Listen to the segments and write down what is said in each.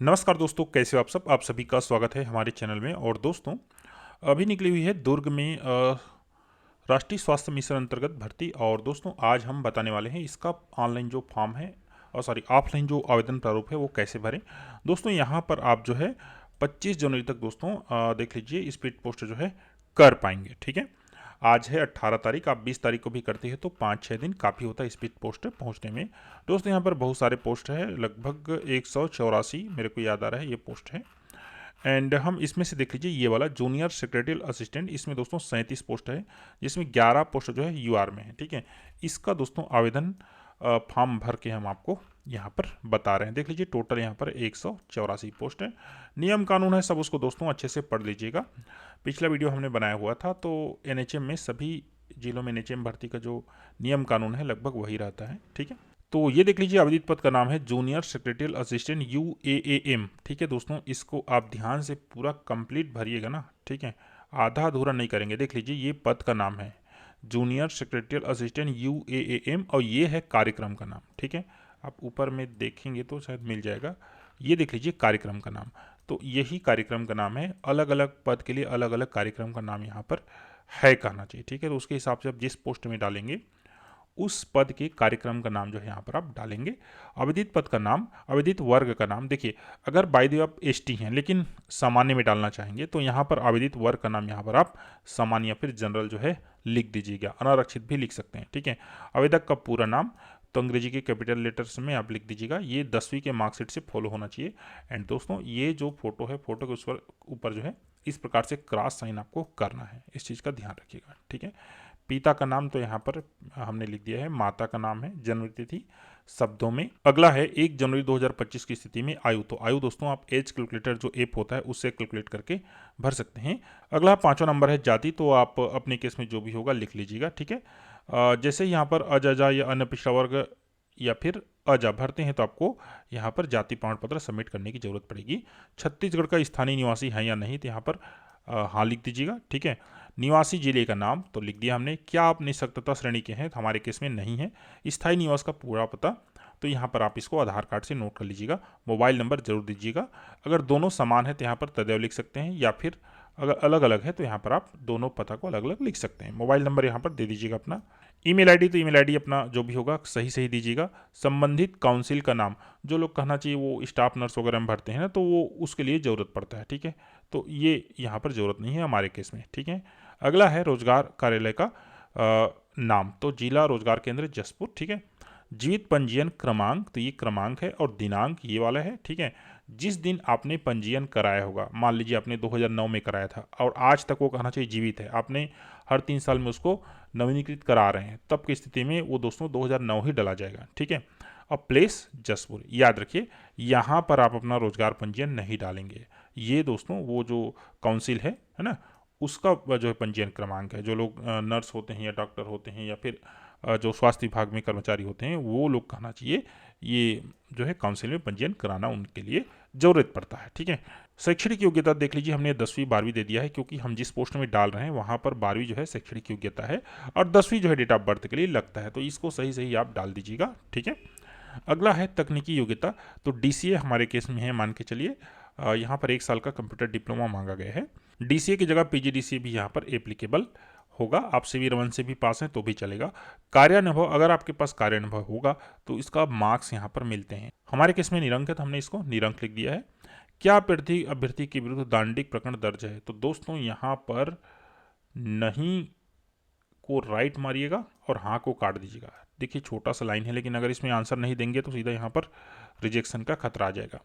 नमस्कार दोस्तों, कैसे हो आप सब। आप सभी का स्वागत है हमारे चैनल में। और दोस्तों, अभी निकली हुई है दुर्ग में राष्ट्रीय स्वास्थ्य मिशन अंतर्गत भर्ती। और दोस्तों, आज हम बताने वाले हैं इसका ऑनलाइन जो फॉर्म है और सॉरी ऑफलाइन जो आवेदन प्रारूप है वो कैसे भरें। दोस्तों, यहाँ पर आप जो है 25 जनवरी तक दोस्तों देख लीजिए स्पीड पोस्ट जो है कर पाएंगे। ठीक है, आज है 18 तारीख, आप 20 तारीख को भी करते हैं तो 5-6 दिन काफ़ी होता है स्पीड पोस्ट पहुंचने में। दोस्तों, यहाँ पर बहुत सारे पोस्ट है, लगभग 184 मेरे को याद आ रहा है ये पोस्ट है। एंड हम इसमें से देख लीजिए ये वाला जूनियर सेक्रेटरियल असिस्टेंट, इसमें दोस्तों 37 पोस्ट है, जिसमें 11 पोस्ट जो है यूआर में है। ठीक है, इसका दोस्तों आवेदन फॉर्म भर के हम आपको यहाँ पर बता रहे हैं। देख लीजिए टोटल यहाँ पर 184 पोस्ट है। नियम कानून है सब, उसको दोस्तों अच्छे से पढ़ लीजिएगा। पिछला वीडियो हमने बनाया हुआ था, तो एनएचएम में सभी जिलों में एनएचएम भर्ती का जो नियम कानून है लगभग वही रहता है। ठीक है, तो ये देख लीजिए आवेदित पद का नाम है जूनियर सेक्रेटरियल असिस्टेंट UAAM। ठीक है दोस्तों, इसको आप ध्यान से पूरा कंप्लीट भरिएगा ना। ठीक है, आधा अधूरा नहीं करेंगे। देख लीजिए ये पद का नाम है जूनियर सेक्रेटरियल असिस्टेंट UAAM और ये है कार्यक्रम का नाम। ठीक है, आप ऊपर में देखेंगे तो शायद मिल जाएगा। ये देख लीजिए कार्यक्रम का नाम, तो यही कार्यक्रम का नाम है। अलग अलग पद के लिए अलग अलग कार्यक्रम का नाम यहाँ पर है कहना चाहिए। ठीक है, तो उसके हिसाब से आप जिस पोस्ट में डालेंगे उस पद के कार्यक्रम का नाम जो है यहाँ पर आप डालेंगे। आवेदित पद का नाम, आवेदित वर्ग का नाम। देखिए, अगर बाय द वे आप ST हैं लेकिन सामान्य में डालना चाहेंगे तो यहाँ पर आवेदित वर्ग का नाम यहाँ पर आप सामान्य या फिर जनरल जो है लिख दीजिएगा, अनारक्षित भी लिख सकते हैं। ठीक है, आवेदक का पूरा नाम तो अंग्रेजी के कैपिटल लेटर्स में आप लिख दीजिएगा। ये 10वीं के मार्कशीट से फॉलो होना चाहिए। एंड दोस्तों, ये जो फोटो है, फोटो के उस पर ऊपर जो है इस प्रकार से क्रॉस साइन आपको करना है, इस चीज़ का ध्यान रखिएगा। ठीक है, पिता का नाम तो यहाँ पर हमने लिख दिया है, माता का नाम है, जन्म तिथि शब्दों में। अगला है 1 जनवरी 2025 की स्थिति में आयु। तो आयु दोस्तों आप एज कैलकुलेटर जो ऐप होता है उससे कैलकुलेट करके भर सकते हैं। अगला 5वां नंबर है जाति, तो आप अपने केस में जो भी होगा लिख लीजिएगा। ठीक है, जैसे यहाँ पर अजजा या अन्य पिछड़ा वर्ग या फिर अजा भरते हैं तो आपको यहाँ पर जाति प्रमाण पत्र सबमिट करने की जरूरत पड़ेगी। छत्तीसगढ़ का स्थानीय निवासी है या नहीं तो यहाँ पर हाँ लिख दीजिएगा। ठीक है, निवासी जिले का नाम तो लिख दिया हमने। क्या आप निःशक्तता श्रेणी के हैं तो हमारे केस में नहीं है। स्थायी निवास का पूरा पता तो यहाँ पर आप इसको आधार कार्ड से नोट कर लीजिएगा। मोबाइल नंबर जरूर दीजिएगा। अगर दोनों समान है तो यहाँ पर तदेव लिख सकते हैं, या फिर अगर अलग अलग है तो यहाँ पर आप दोनों पता को अलग अलग लिख सकते हैं। मोबाइल नंबर यहाँ पर दे दीजिएगा अपना। ईमेल आईडी तो ईमेल आईडी अपना जो भी होगा सही सही दीजिएगा। संबंधित काउंसिल का नाम, जो लोग कहना चाहिए वो स्टाफ नर्स वगैरह में भरते हैं ना, तो वो उसके लिए ज़रूरत पड़ता है। ठीक है, तो ये यहाँ पर ज़रूरत नहीं है हमारे केस में। ठीक है, अगला है रोजगार कार्यालय का नाम, तो जिला रोजगार केंद्र जसपुर। ठीक है, जीवित पंजीयन क्रमांक तो ये क्रमांक है, और दिनांक ये वाला है। ठीक है, जिस दिन आपने पंजीयन कराया होगा, मान लीजिए आपने 2009 में कराया था और आज तक वो कहना चाहिए जीवित है, आपने हर 3 साल में उसको नवीनीकृत करा रहे हैं, तब की स्थिति में वो दोस्तों 2009 ही डला जाएगा। ठीक है, अब प्लेस जसपुर याद रखिए, यहाँ पर आप अपना रोजगार पंजीयन नहीं डालेंगे। ये दोस्तों वो जो काउंसिल है ना, उसका जो है पंजीयन क्रमांक है। जो लोग नर्स होते हैं या डॉक्टर होते हैं या फिर जो स्वास्थ्य विभाग में कर्मचारी होते हैं वो लोग कहना चाहिए ये जो है काउंसिल में पंजीयन कराना उनके लिए ज़रूरत पड़ता है। ठीक है, शैक्षणिक योग्यता देख लीजिए, हमने 10वीं 12वीं दे दिया है क्योंकि हम जिस पोस्ट में डाल रहे हैं वहाँ पर 12वीं जो है शैक्षणिक योग्यता है और 10वीं जो है डेट ऑफ बर्थ के लिए लगता है, तो इसको सही सही आप डाल दीजिएगा। ठीक है, अगला है तकनीकी योग्यता, तो DCA हमारे केस में है, मान के चलिए यहाँ पर 1 साल का कंप्यूटर डिप्लोमा मांगा गया है। DCA की जगह PGDCA भी यहाँ पर एप्लीकेबल होगा। आप CV रमन से भी पास हैं तो भी चलेगा। कार्यानुभव, अगर आपके पास कार्यानुभव होगा तो इसका मार्क्स यहाँ पर मिलते हैं। हमारे केस में निरंक है तो हमने इसको निरंक लिख दिया है। क्या अभ्यर्थी के विरुद्ध दांडिक प्रकरण दर्ज है, तो दोस्तों यहाँ पर नहीं को राइट मारिएगा और हाँ को काट दीजिएगा। देखिए छोटा सा लाइन है, लेकिन अगर इसमें आंसर नहीं देंगे तो सीधा यहाँ पर रिजेक्शन का खतरा आ जाएगा।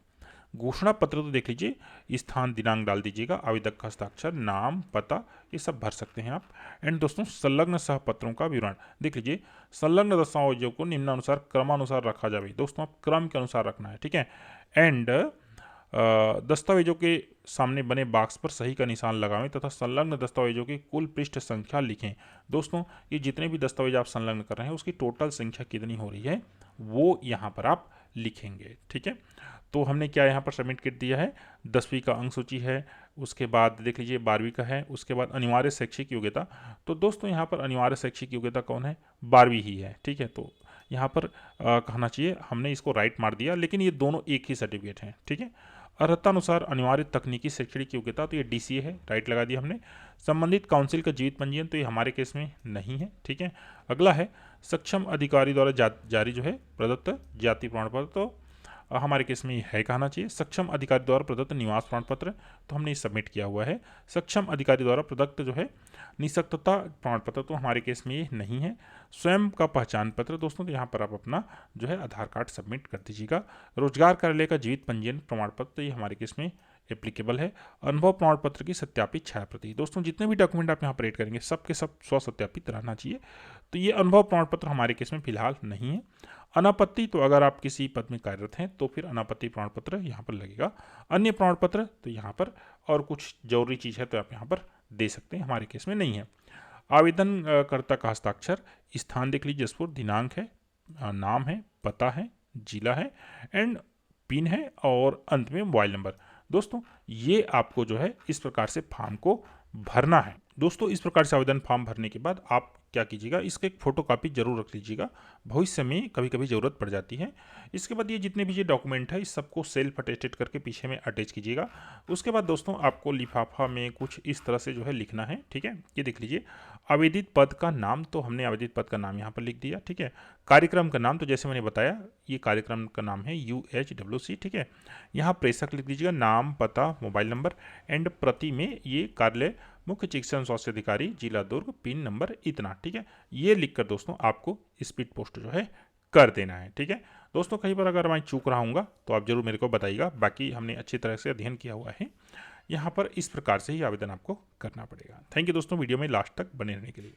घोषणा पत्र तो देख लीजिए, स्थान दिनांक डाल दीजिएगा, आवेदक का हस्ताक्षर, नाम, पता, ये सब भर सकते हैं आप। एंड दोस्तों, संलग्न सहपत्रों का विवरण देख लीजिए। संलग्न दस्तावेजों को निम्नानुसार क्रमानुसार रखा जाए, दोस्तों आप क्रम के अनुसार रखना है। ठीक है, एंड दस्तावेजों के सामने बने बॉक्स पर सही का निशान लगावें तथा संलग्न दस्तावेजों की कुल पृष्ठ संख्या लिखें। दोस्तों, ये जितने भी दस्तावेज आप संलग्न कर रहे हैं उसकी टोटल संख्या कितनी हो रही है वो यहाँ पर आप लिखेंगे। ठीक है, तो हमने क्या यहाँ पर सबमिट कर दिया है, 10वीं का अंक सूची है, उसके बाद देख लीजिए 12वीं का है, उसके बाद अनिवार्य शैक्षिक योग्यता। तो दोस्तों यहाँ पर अनिवार्य शैक्षिक योग्यता कौन है, 12वीं ही है। ठीक है, तो यहाँ पर कहना चाहिए हमने इसको राइट मार दिया, लेकिन ये दोनों एक ही सर्टिफिकेट हैं, ठीक है। अर्हतानुसार अनिवार्य तकनीकी शैक्षणिक योग्यता, तो ये DCA है, राइट लगा दिया हमने। संबंधित काउंसिल का जीवित पंजीयन, तो ये हमारे केस में नहीं है, ठीक है। अगला है सक्षम अधिकारी द्वारा जारी जो है प्रदत्त जाति प्रमाण पत्र, तो हमारे केस में ये है कहना चाहिए। सक्षम अधिकारी द्वारा प्रदत्त निवास प्रमाण पत्र, तो हमने सबमिट किया हुआ है। सक्षम अधिकारी द्वारा प्रदत्त जो है निःशक्तता प्रमाण पत्र, तो हमारे केस में ये नहीं है। स्वयं का पहचान पत्र दोस्तों, तो यहाँ पर आप अपना जो है आधार कार्ड सबमिट कर दीजिएगा। रोजगार कार्यालय का जीवित पंजीयन प्रमाण पत्र, तो ये हमारे केस में एप्लीकेबल है। अनुभव प्रमाण पत्र की सत्यापित छाया प्रति, दोस्तों जितने भी डॉक्यूमेंट आप यहाँ पर एड करेंगे सब के सब स्वसत्यापित रहना चाहिए, तो ये अनुभव प्रमाण पत्र हमारे केस में फिलहाल नहीं है। अनापत्ति, तो अगर आप किसी पद में कार्यरत हैं तो फिर अनापत्ति प्रमाण पत्र यहाँ पर लगेगा। अन्य प्रमाण पत्र, तो यहाँ पर और कुछ जरूरी चीज़ है तो आप यहाँ पर दे सकते हैं, हमारे केस में नहीं है। आवेदन कर्ता का हस्ताक्षर, स्थान देख लीजिए जसपुर, दिनांक है, नाम है, पता है, जिला है एंड पिन है और अंत में मोबाइल नंबर। दोस्तों ये आपको जो है इस प्रकार से फॉर्म को भरना है। दोस्तों इस प्रकार से आवेदन फॉर्म भरने के बाद आप क्या कीजिएगा, इसका एक फोटोकॉपी जरूर रख लीजिएगा, भविष्य में कभी कभी ज़रूरत पड़ जाती है। इसके बाद ये जितने भी ये डॉक्यूमेंट है इस सबको सेल्फ अटेस्टेड करके पीछे में अटैच कीजिएगा। उसके बाद दोस्तों आपको लिफाफा में कुछ इस तरह से जो है लिखना है, ठीक है। ये देख लीजिए, आवेदित पद का नाम, तो हमने आवेदित पद का नाम यहाँ पर लिख दिया, ठीक है। कार्यक्रम का नाम, तो जैसे मैंने बताया ये कार्यक्रम का नाम है UHWC, ठीक है। यहाँ प्रेषक लिख दीजिएगा, नाम, पता, मोबाइल नंबर एंड प्रति में ये कार्यालय मुख्य चिकित्सा स्वास्थ्य अधिकारी जिला दुर्ग, पिन नंबर इतना, ठीक है। ये लिखकर दोस्तों आपको स्पीड पोस्ट जो है कर देना है, ठीक है। दोस्तों कहीं पर अगर मैं चूक रहा हूँगा तो आप जरूर मेरे को बताइएगा, बाकी हमने अच्छी तरह से अध्ययन किया हुआ है। यहाँ पर इस प्रकार से ही आवेदन आपको करना पड़ेगा। थैंक यू दोस्तों, वीडियो में लास्ट तक बने रहने के लिए।